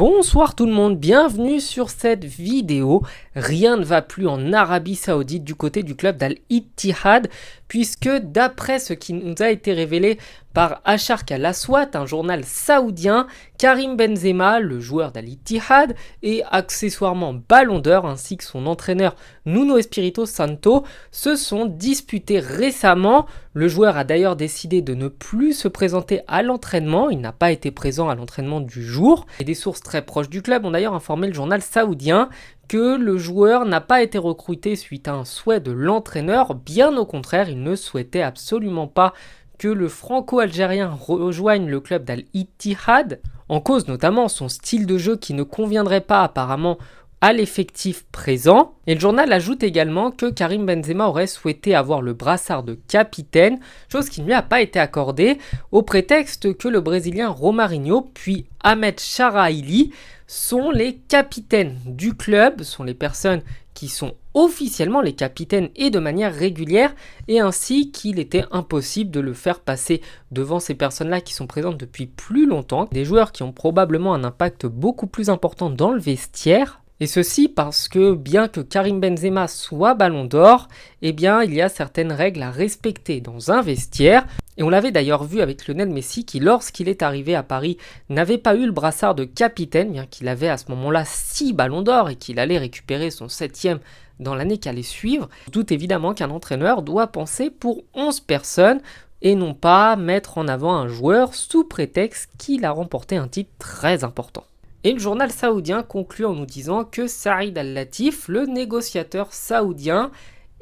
Bonsoir tout le monde, bienvenue sur cette vidéo. Rien ne va plus en Arabie Saoudite du côté du club d'Al-Ittihad, puisque d'après ce qui nous a été révélé par Asharq Al-Aswat, un journal saoudien, Karim Benzema, le joueur d'Al-Ittihad, et accessoirement Ballon d'Or, ainsi que son entraîneur Nuno Espirito Santo, se sont disputés récemment. Le joueur a d'ailleurs décidé de ne plus se présenter à l'entraînement, il n'a pas été présent à l'entraînement du jour. Et des sources très proches du club ont d'ailleurs informé le journal saoudien que le joueur n'a pas été recruté suite à un souhait de l'entraîneur, bien au contraire, il ne souhaitait absolument pas que le franco-algérien rejoigne le club d'Al-Ittihad, en cause notamment son style de jeu qui ne conviendrait pas apparemment à l'effectif présent. Et le journal ajoute également que Karim Benzema aurait souhaité avoir le brassard de capitaine, chose qui ne lui a pas été accordée, au prétexte que le Brésilien Romarinho puis Ahmed Charaili sont les capitaines du club, sont les personnes qui sont officiellement les capitaines et de manière régulière, et ainsi qu'il était impossible de le faire passer devant ces personnes-là qui sont présentes depuis plus longtemps, des joueurs qui ont probablement un impact beaucoup plus important dans le vestiaire. Et ceci parce que bien que Karim Benzema soit Ballon d'Or, eh bien il y a certaines règles à respecter dans un vestiaire. Et on l'avait d'ailleurs vu avec Lionel Messi qui, lorsqu'il est arrivé à Paris, n'avait pas eu le brassard de capitaine, bien qu'il avait à ce moment-là 6 ballons d'or et qu'il allait récupérer son 7e dans l'année qui allait suivre. On se doute évidemment qu'un entraîneur doit penser pour 11 personnes et non pas mettre en avant un joueur sous prétexte qu'il a remporté un titre très important. Et le journal saoudien conclut en nous disant que Saïd Al-Latif, le négociateur saoudien,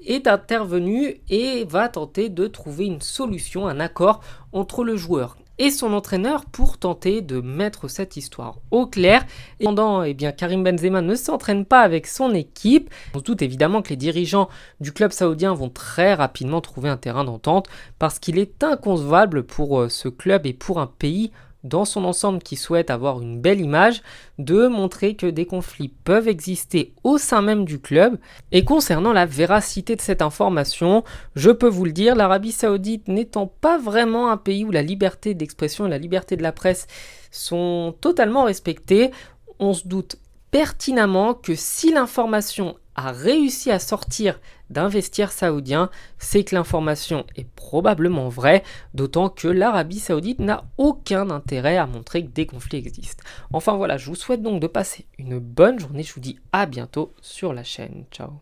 est intervenu et va tenter de trouver une solution, un accord entre le joueur et son entraîneur pour tenter de mettre cette histoire au clair. Et pendant, Karim Benzema ne s'entraîne pas avec son équipe. On se doute évidemment que les dirigeants du club saoudien vont très rapidement trouver un terrain d'entente parce qu'il est inconcevable pour ce club et pour un pays dans son ensemble qui souhaite avoir une belle image, de montrer que des conflits peuvent exister au sein même du club. Et concernant la véracité de cette information, je peux vous le dire, l'Arabie Saoudite n'étant pas vraiment un pays où la liberté d'expression et la liberté de la presse sont totalement respectées, on se doute pertinemment que si l'information a réussi à sortir d'un vestiaire saoudien, c'est que l'information est probablement vraie, d'autant que l'Arabie Saoudite n'a aucun intérêt à montrer que des conflits existent. Enfin voilà, je vous souhaite donc de passer une bonne journée, je vous dis à bientôt sur la chaîne, ciao.